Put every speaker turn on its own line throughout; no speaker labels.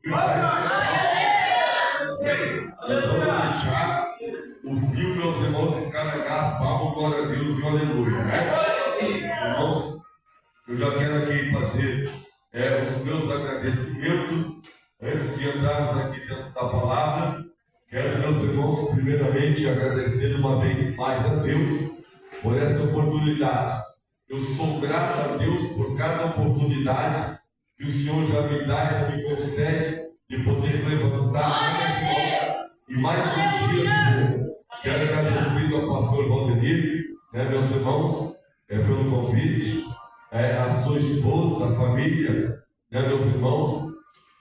Vamos deixar o fio, meus irmãos, encarregar as palmas, glória a Deus e aleluia, né? Irmãos, eu já quero aqui fazer os meus agradecimentos. Antes de entrarmos aqui dentro da palavra, quero, meus irmãos, primeiramente agradecer uma vez mais a Deus por essa oportunidade. Eu sou grato a Deus por cada oportunidade que o Senhor já me dá, já me concede de poder levantar e mais um dia viver. Quero agradecer ao pastor Valdemir, meus irmãos, pelo convite, a sua esposa, a família, meus irmãos,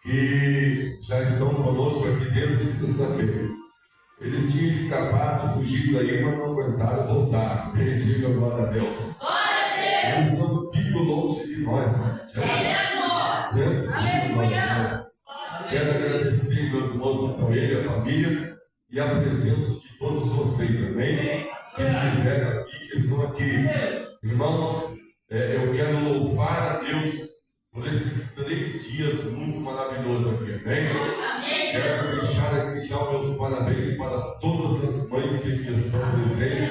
que já estão conosco aqui desde sexta-feira. Eles tinham escapado, fugido aí, mas não aguentaram voltar. Diga glória a Deus. Eles não ficam longe de nós, né? Quero agradecer, meus irmãos, então, ele, a família e a presença de todos vocês, amém? Que estiveram aqui, que estão aqui. Irmãos, eu quero louvar a Deus por esses 3 dias muito maravilhosos aqui, amém? Quero deixar aqui já os meus parabéns para todas as mães que aqui estão presentes.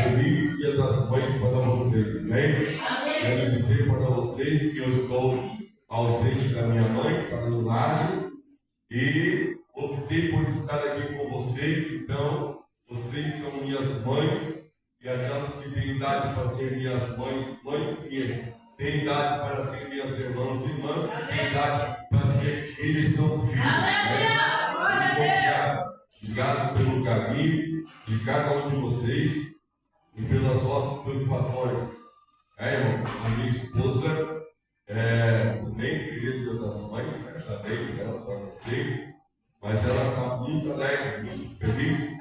Feliz Dia das Mães para vocês, amém? Quero dizer para vocês que eu estou ausente da minha mãe, para o Lages, e optei por estar aqui com vocês. Então, vocês são minhas mães, e aquelas que têm idade para ser minhas mães, mães que têm idade para ser minhas irmãs, irmãs que têm idade para ser filhos, são filhos. Obrigado pelo carinho de cada um de vocês e pelas vossas preocupações. Irmãos, a minha esposa nem feliz Dia das Mães, já dei dela, já sei, mas ela está muito alegre, muito feliz,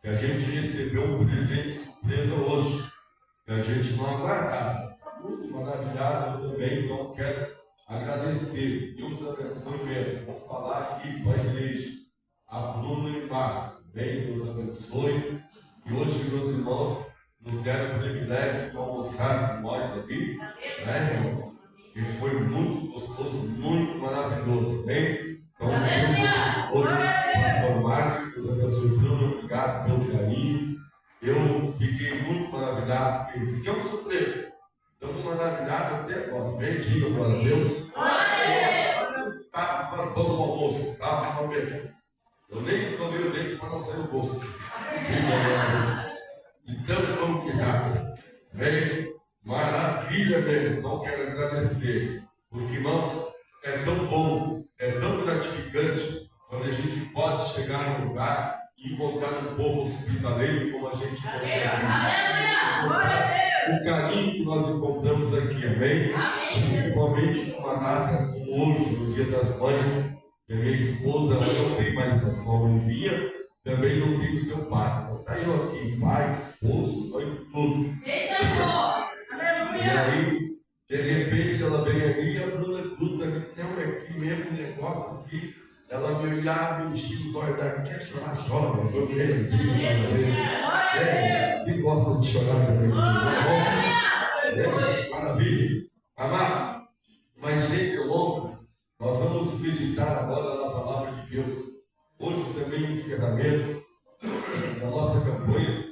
que a gente recebeu um presente surpresa hoje, que a gente não aguardava. Está muito maravilhada eu também, então quero agradecer. Deus abençoe mesmo. Vou falar aqui para a igreja, a Bruna e o Márcio, bem, Deus abençoe. E hoje, meus irmãos, nos deram o privilégio de almoçar com nós aqui, né, irmãos? Isso foi muito gostoso, muito maravilhoso, bem? Então, Deus abençoe, pastor Márcio, Deus abençoe, Bruno, obrigado pelo carinho. Eu fiquei muito maravilhado, fiquei surpreso. Estamos maravilhados até agora, bem? Diga, glória a Deus. Estava faltando o almoço, estava uma vez. Eu nem escovei o dente para não sair o gosto. Diga, glória a Deus. Então, vamos ficar. Bem, maravilha mesmo. Então, quero agradecer. Porque, irmãos, é tão bom, é tão gratificante quando a gente pode chegar num lugar e encontrar um povo hospitaleiro como a gente encontrou aqui. O carinho que nós encontramos aqui, amém? Principalmente numa data como hoje, no Dia das Mães, que a minha esposa ela não tem mais a sua mãezinha, também não tem o seu pai. Então está eu aqui, pai, esposo, mãe, tudo. E aí, de repente, ela vem ali e a Bruna gruda ali, não, é aqui mesmo, negócios que ela me olhava, me enchia os olhos, quer chorar, chora, eu mesmo, digo uma vez. Quem gosta de chorar também? Maravilha. Amados, mas sem delongas, nós vamos meditar agora na palavra de Deus. Hoje também o encerramento da nossa campanha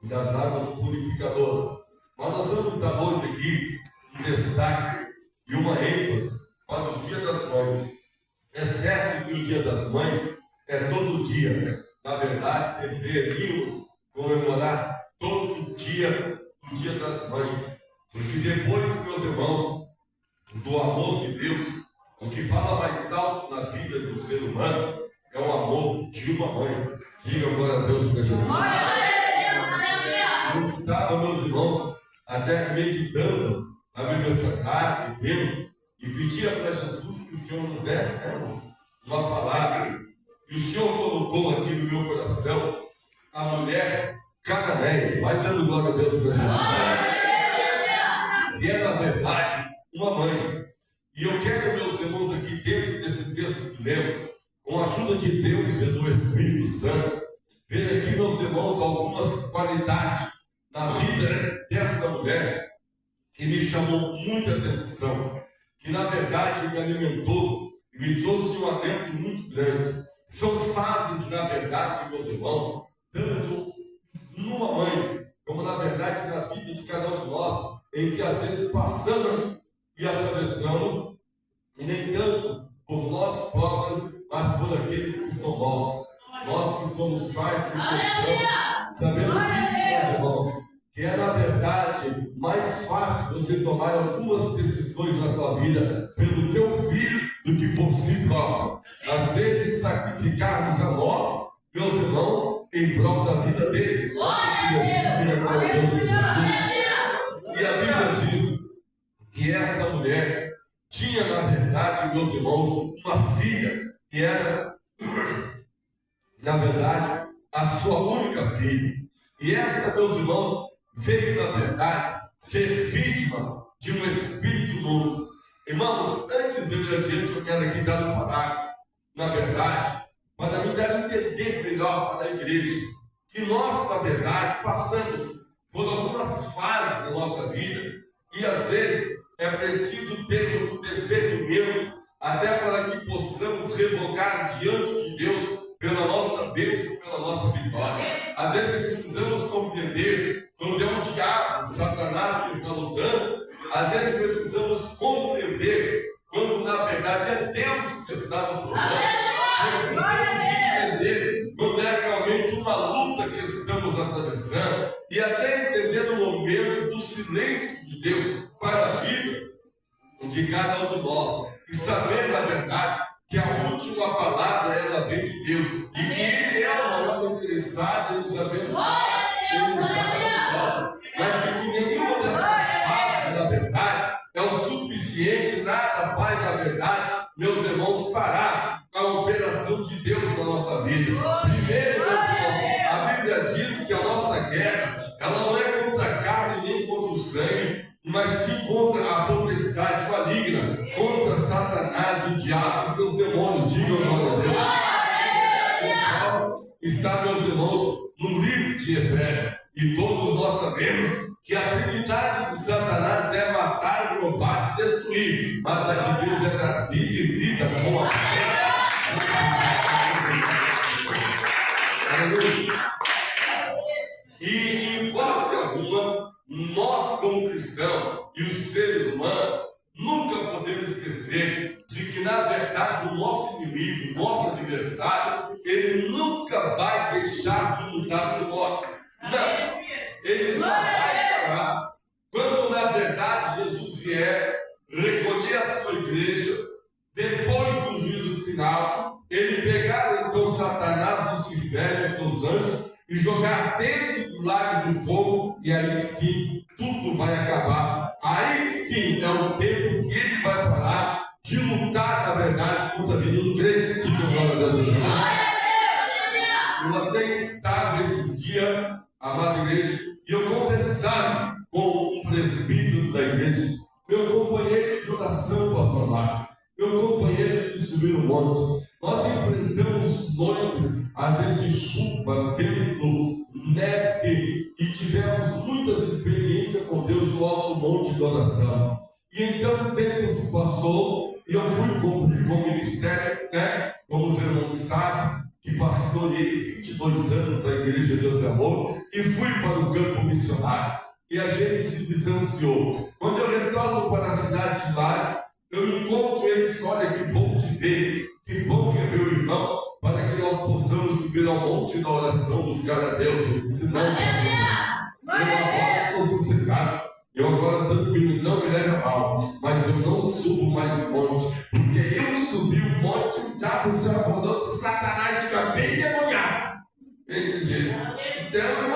das águas purificadoras. Mas nós vamos dar hoje aqui um destaque e uma ênfase para o Dia das Mães. É certo que o Dia das Mães é todo dia. Na verdade, deveríamos comemorar todo dia o Dia das Mães. Porque depois, meus irmãos, do amor de Deus, o que fala mais alto na vida do ser humano é o amor de uma mãe. Diga glória a Deus para Jesus. Eu estava, meus irmãos, até meditando na Bíblia Sagrada, vendo, e pedia para Jesus que o Senhor nos desse, uma palavra. E o Senhor colocou aqui no meu coração a mulher cananeia. Vai dando glória a Deus para Jesus. E é, na verdade, uma mãe. E eu quero, meus irmãos, aqui dentro desse texto que lemos, com a ajuda de Deus e do Espírito Santo, ver aqui, meus irmãos, algumas qualidades na vida desta mulher que me chamou muita atenção, que na verdade me alimentou e me trouxe um alento muito grande. São fases, na verdade, meus irmãos, tanto numa mãe, como na verdade na vida de cada um de nós, em que às vezes passamos e atravessamos, e nem tanto por nós próprios, mas por aqueles que são nossos. Nós que somos pais que cristãos, sabemos disso, meus irmãos, que é na verdade mais fácil você tomar algumas decisões na tua vida pelo teu filho do que por si próprio. Às vezes sacrificarmos a nós, meus irmãos, em prol da vida deles. E a Bíblia diz que esta mulher tinha, na verdade, meus irmãos, uma filha que era, na verdade, a sua única filha. E esta, meus irmãos, veio, na verdade, ser vítima de um espírito luto. Irmãos, antes de eu ir adiante, eu quero aqui dar um parágrafo, na verdade, para me dar a entender melhor para a igreja, que nós, na verdade, passamos por algumas fases da nossa vida, e às vezes é preciso termos o discernimento, até para que possamos revogar diante de Deus pela nossa bênção, pela nossa vitória. Às vezes precisamos compreender quando é o diabo, Satanás que está lutando. Às vezes precisamos compreender quando na verdade é Deus que está no problema. Precisamos entender quando é realmente uma luta que estamos atravessando, e até entender o momento do silêncio de Deus para a vida de cada um de nós, e saber na verdade que a última palavra ela vem de Deus, e que Ele é o maior interessado em nos abençoar, em nos dar a vitória, mas de que nenhuma dessas fases, na verdade, é o suficiente, nada faz, na verdade, meus irmãos, parar a operação de Deus na nossa vida. Primeiro, meus irmãos, a Bíblia diz que a nossa guerra, ela não é contra a carne nem contra o sangue, mas sim contra a potestade maligna, contra Satanás, o diabo e seus demônios. Digam glória a Deus. O qual está, meus irmãos, no livro de Efésios, e todos nós sabemos que a trindade de Satanás é matar, roubar e destruir, mas a de Deus é dar vida e vida com a e em hipótese alguma, nós como cristãos e os seres humanos nunca podemos esquecer de que na verdade o nosso inimigo, o nosso adversário, ele nunca vai deixar de lutar por nós. Não, ele só vai parar quando na verdade Jesus vier recolher a sua igreja depois do juízo final, ele pegar então Satanás, Lucifer e seus anjos e jogar dentro do lago do fogo, e aí sim tudo vai acabar. Aí sim é o tempo que ele vai parar de lutar, na verdade, contra a vida do crente. Diga glória a Deus. Eu até estava esses dias, amada igreja, e eu conversava com um presbítero da igreja, meu companheiro de oração, pastor Márcio, meu companheiro de subir o monte. Nós enfrentamos noites, às vezes de chuva, vento, neve, e tivemos muitas experiências com Deus no alto monte de oração. E então o tempo se passou, e eu fui cumprir com o ministério, como os irmãos sabem, que pastoreei 22 anos a Igreja Deus e Amor, e fui para o campo missionário. E a gente se distanciou. Quando eu retorno para a cidade de Lages, eu encontro eles, olha que bom te ver, que bom rever o irmão, para que nós possamos subir ao monte da oração, buscar a Deus. Eu disse, não, eu agora estou sossegado, eu agora tranquilo, não me leve a mal, mas eu não subo mais o monte, porque eu subi o monte, o diabo se afundou, Satanás fica bem demoniado. Desse jeito. Então, eu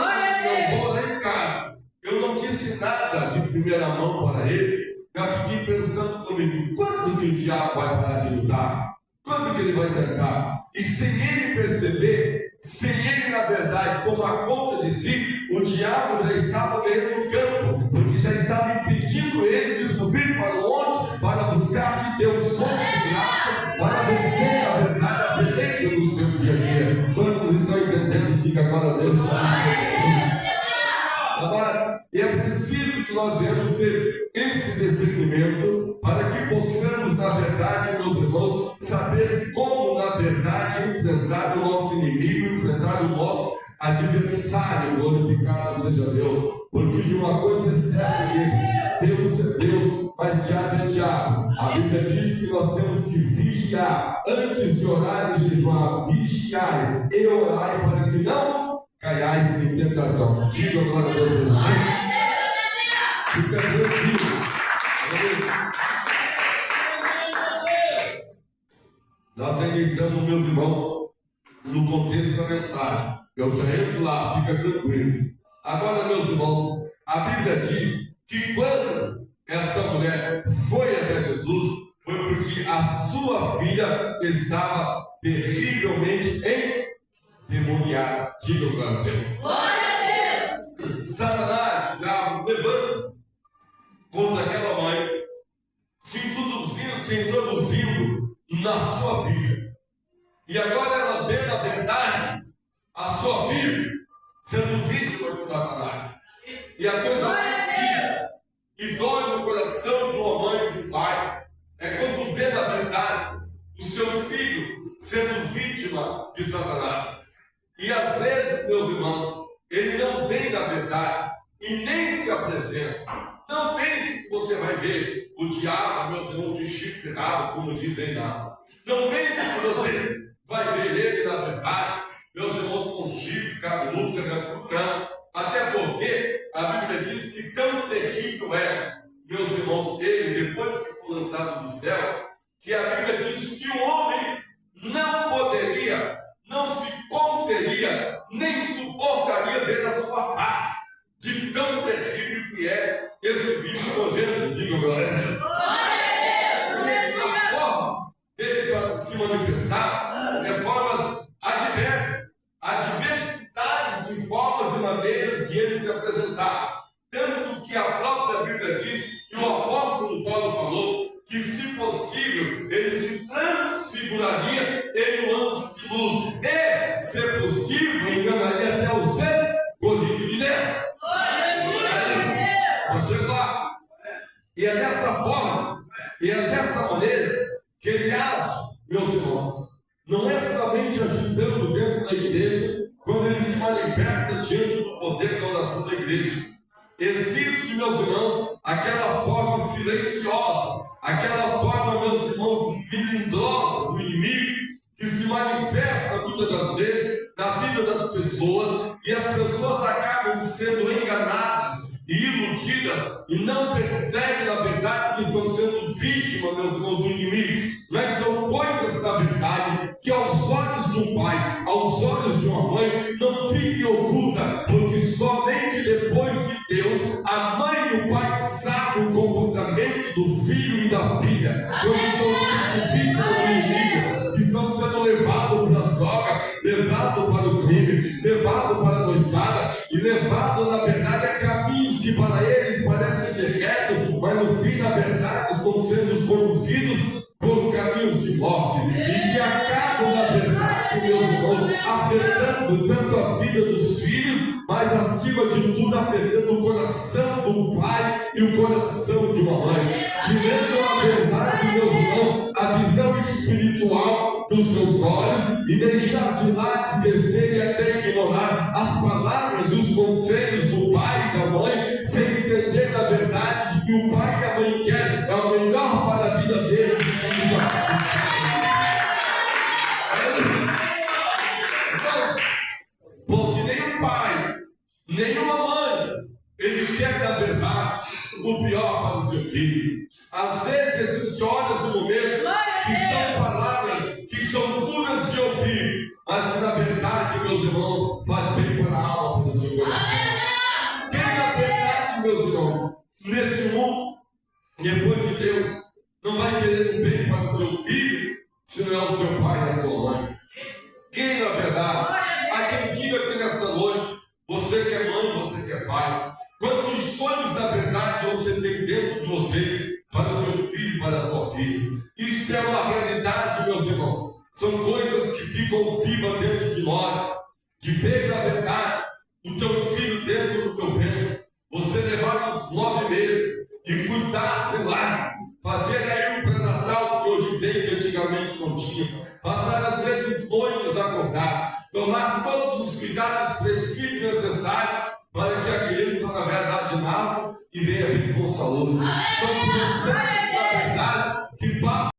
vou lá em casa. Eu não disse nada de primeira mão para ele. Já fiquei pensando comigo, quando que o diabo vai parar de lutar? Quando que ele vai tentar? E sem ele perceber, sem ele na verdade tomar conta de si, o diabo já estava ganhando o campo, porque já estava impedindo ele de subir para o monte, para buscar de Deus fonte de graça, para vencer na verdade a beleza do seu dia a dia. Quantos estão entendendo? Diga agora a Deus. Agora, é preciso que nós venhamos ter esse discernimento para que possamos, na verdade, meus irmãos, saber como, na verdade, enfrentar o nosso inimigo, enfrentar o nosso adversário. Glorificado seja Deus. Porque de uma coisa é certa, Deus é Deus, mas diabo é diabo. A Bíblia diz que nós temos que vigiar, antes de orar e jejuar, vigiar e orar para que não caiais em tentação. Diga glória a Deus. Fica tranquilo. Nós ainda estamos, meus irmãos, no contexto da mensagem. Eu já entro lá, fica tranquilo. Agora, meus irmãos, a Bíblia diz que quando essa mulher foi até Jesus, foi porque a sua filha estava terrivelmente endemoniada. Diga glória a Deus. Glória a Deus. Satanás, o diabo, levanta contra aquela mãe, se introduzindo na sua filha. E agora ela vê, na verdade, a sua filha sendo vítima de Satanás. E a coisa mais difícil e dói no coração de uma mãe e de um pai é quando vê, na verdade, o seu filho sendo vítima de Satanás. E às vezes, meus irmãos, ele não vem na verdade e nem se apresenta. Não pense que você vai ver o diabo, meus irmãos, de chifre rabo, como dizem lá. Não pense que você vai ver ele, na verdade, meus irmãos, com chifre, cabeludo, cabeludo. Até porque a Bíblia diz que tão terrível é, meus irmãos, ele, depois que foi lançado do céu, que a Bíblia diz que o homem não poderia, não se conteria, nem suportaria ver a sua face, de tão terrível que é esse bicho nojento. Diga glória a Deus. A forma dele se manifestar é formas adversas, adversidades de formas e maneiras de ele se apresentar. Tanto que a própria Bíblia diz, e o apóstolo Paulo falou, que se possível ele se transfiguraria em um anjo de luz, e, se possível, enganaria até os escolhidos de Deus. Você lá. E é desta forma, e é desta maneira que ele age, meus irmãos. Não é somente agitando dentro da igreja, quando ele se manifesta diante do poder da oração da igreja. Existe, meus irmãos, aquela forma silenciosa, aquela forma, meus irmãos, melindrosa do inimigo, que se manifesta muitas das vezes na vida das pessoas, e as pessoas acabam sendo enganadas e iludidas, e não percebem, na verdade, que estão sendo vítimas, meus irmãos, do inimigo. Mas são coisas, na verdade, que aos olhos de um pai, aos olhos de uma mãe, não fiquem ocultas, porque somente depois de Deus, a mãe e o pai sabem o comportamento do filho e da filha, quando estão sendo vítimas do inimigo, que estão sendo levados para as drogas, levados para o crime, levados para a noivada, e levados, na verdade, a caminhos que para eles parecem ser retos, mas no fim, na verdade, estão sendo conduzidos por caminhos de morte, e que acabam, na verdade, meus irmãos, afetando tanto a vida dos filhos, mas acima de tudo afetando o coração do pai e o coração de uma mãe, tirando a verdade, meus irmãos, a visão espiritual dos seus olhos, e deixar de lado, esquecer e até ignorar as palavras e os conselhos do pai e da mãe, sem entender, na verdade, de que o pai e a mãe querem é o melhor para a vida deles. Porque nem o pai, nem uma mãe, ele quer, na verdade, o pior para o seu filho. Às vezes existem horas e momentos que são palavras que são duras de ouvir, mas que, na verdade, meus irmãos, faz bem para a alma, para o seu coração. Quem, na verdade, meus irmãos, neste mundo, depois de Deus, não vai querer o bem para o seu filho, se não é o seu pai e a sua mãe? Quem, na verdade, há quem diga que nesta noite, você que é mãe, você que é pai, quantos sonhos, na verdade, você tem dentro de você, para o teu filho, para a tua filha? Isso é uma realidade, meus irmãos. São coisas que ficam vivas dentro de nós, de ver, na verdade, o teu filho dentro do teu ventre, você levar uns 9 meses e cuidar, sei lá, fazer aí o pré-natal que hoje tem, que antigamente antigamente não tinham, passar às vezes noites acordar, tomar todos os cuidados precisos e necessários para que a criança, na verdade, nasça e venha vir com saúde. São processos, na verdade, que passam